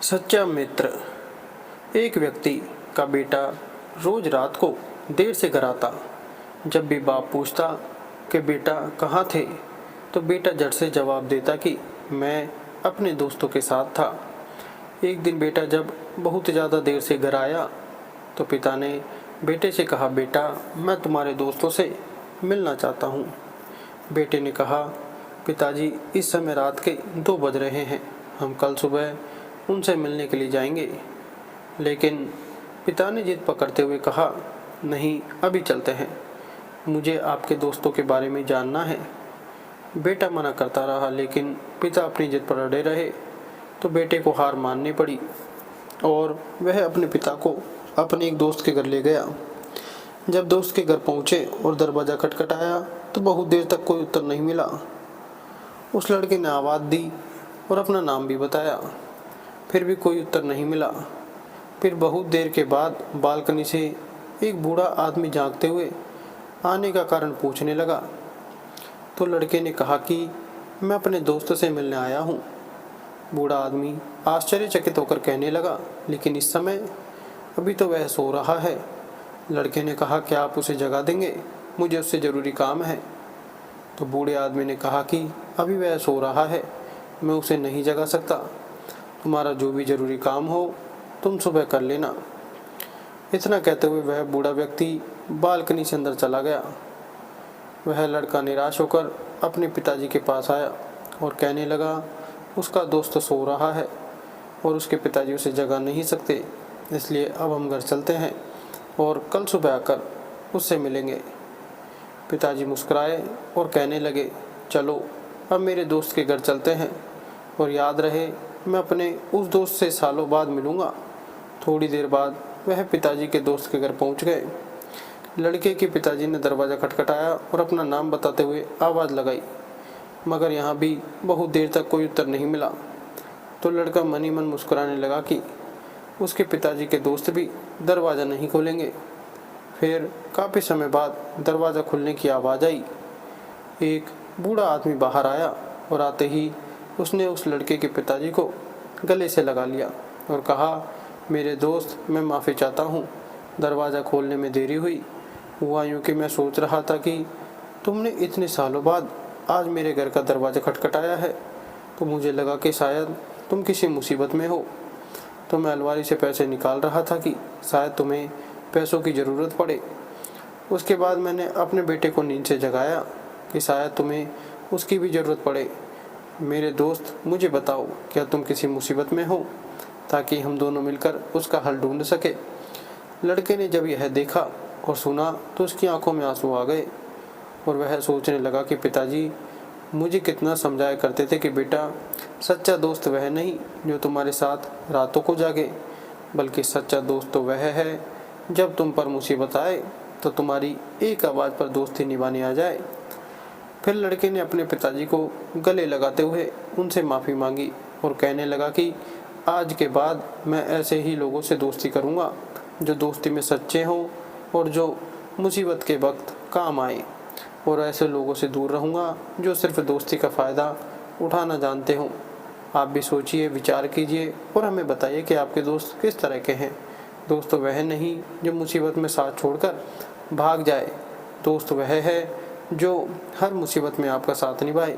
सच्चा मित्र। एक व्यक्ति का बेटा रोज रात को देर से घर आता। जब भी बाप पूछता कि बेटा कहाँ थे, तो बेटा झट से जवाब देता कि मैं अपने दोस्तों के साथ था। एक दिन बेटा जब बहुत ज़्यादा देर से घर आया तो पिता ने बेटे से कहा, बेटा मैं तुम्हारे दोस्तों से मिलना चाहता हूँ। बेटे ने कहा, पिताजी इस समय रात के 2 बज रहे हैं, हम कल सुबह उनसे मिलने के लिए जाएंगे। लेकिन पिता ने जिद पकड़ते हुए कहा, नहीं अभी चलते हैं, मुझे आपके दोस्तों के बारे में जानना है। बेटा मना करता रहा, लेकिन पिता अपनी जिद पर अड़े रहे तो बेटे को हार माननी पड़ी और वह अपने पिता को अपने एक दोस्त के घर ले गया। जब दोस्त के घर पहुंचे और दरवाज़ा खटखटाया तो बहुत देर तक कोई उत्तर नहीं मिला। उस लड़के ने आवाज़ दी और अपना नाम भी बताया, फिर भी कोई उत्तर नहीं मिला। फिर बहुत देर के बाद बालकनी से एक बूढ़ा आदमी झांकते हुए आने का कारण पूछने लगा। तो लड़के ने कहा कि मैं अपने दोस्त से मिलने आया हूँ। बूढ़ा आदमी आश्चर्यचकित होकर कहने लगा, लेकिन इस समय? अभी तो वह सो रहा है। लड़के ने कहा, क्या आप उसे जगा देंगे? मुझे उससे ज़रूरी काम है। तो बूढ़े आदमी ने कहा कि अभी वह सो रहा है, मैं उसे नहीं जगा सकता। तुम्हारा जो भी ज़रूरी काम हो तुम सुबह कर लेना। इतना कहते हुए वह बूढ़ा व्यक्ति बालकनी से अंदर चला गया। वह लड़का निराश होकर अपने पिताजी के पास आया और कहने लगा, उसका दोस्त सो रहा है और उसके पिताजी उसे जगा नहीं सकते, इसलिए अब हम घर चलते हैं और कल सुबह आकर उससे मिलेंगे। पिताजी मुस्कुराए और कहने लगे, चलो अब मेरे दोस्त के घर चलते हैं, और याद रहे मैं अपने उस दोस्त से सालों बाद मिलूँगा। थोड़ी देर बाद वह पिताजी के दोस्त के घर पहुंच गए। लड़के के पिताजी ने दरवाज़ा खटखटाया और अपना नाम बताते हुए आवाज़ लगाई, मगर यहाँ भी बहुत देर तक कोई उत्तर नहीं मिला। तो लड़का मन ही मन मुस्कुराने लगा कि उसके पिताजी के दोस्त भी दरवाज़ा नहीं खोलेंगे। फिर काफ़ी समय बाद दरवाज़ा खुलने की आवाज़ आई। एक बूढ़ा आदमी बाहर आया और आते ही उसने उस लड़के के पिताजी को गले से लगा लिया और कहा, मेरे दोस्त मैं माफ़ी चाहता हूँ, दरवाज़ा खोलने में देरी हुआ यूँ कि मैं सोच रहा था कि तुमने इतने सालों बाद आज मेरे घर का दरवाज़ा खटखटाया है, तो मुझे लगा कि शायद तुम किसी मुसीबत में हो। तो मैं अलमारी से पैसे निकाल रहा था कि शायद तुम्हें पैसों की ज़रूरत पड़े। उसके बाद मैंने अपने बेटे को नींद से जगाया कि शायद तुम्हें उसकी भी ज़रूरत पड़े। मेरे दोस्त मुझे बताओ, क्या तुम किसी मुसीबत में हो, ताकि हम दोनों मिलकर उसका हल ढूंढ सके। लड़के ने जब यह देखा और सुना तो उसकी आंखों में आंसू आ गए और वह सोचने लगा कि पिताजी मुझे कितना समझाया करते थे कि बेटा, सच्चा दोस्त वह नहीं जो तुम्हारे साथ रातों को जागे, बल्कि सच्चा दोस्त तो वह है जब तुम पर मुसीबत आए तो तुम्हारी एक आवाज़ पर दोस्ती निभानी आ जाए। फिर लड़के ने अपने पिताजी को गले लगाते हुए उनसे माफ़ी मांगी और कहने लगा कि आज के बाद मैं ऐसे ही लोगों से दोस्ती करूंगा जो दोस्ती में सच्चे हों और जो मुसीबत के वक्त काम आए, और ऐसे लोगों से दूर रहूंगा जो सिर्फ दोस्ती का फ़ायदा उठाना जानते हों। आप भी सोचिए, विचार कीजिए और हमें बताइए कि आपके दोस्त किस तरह के हैं। दोस्त वह नहीं जो मुसीबत में साथ छोड़कर भाग जाए, दोस्त वह है जो हर मुसीबत में आपका साथ निभाए,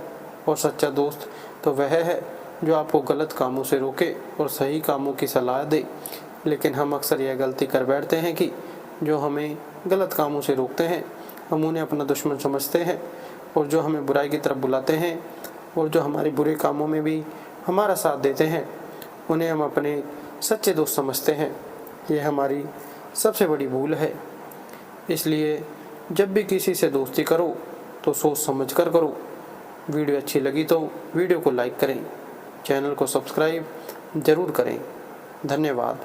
और सच्चा दोस्त तो वह है जो आपको गलत कामों से रोके और सही कामों की सलाह दे। लेकिन हम अक्सर यह गलती कर बैठते हैं कि जो हमें गलत कामों से रोकते हैं हम उन्हें अपना दुश्मन समझते हैं, और जो हमें बुराई की तरफ बुलाते हैं और जो हमारे बुरे कामों में भी हमारा साथ देते हैं उन्हें हम अपने सच्चे दोस्त समझते हैं। यह हमारी सबसे बड़ी भूल है। इसलिए जब भी किसी से दोस्ती करो तो सोच समझ कर करो। वीडियो अच्छी लगी तो वीडियो को लाइक करें, चैनल को सब्सक्राइब ज़रूर करें। धन्यवाद।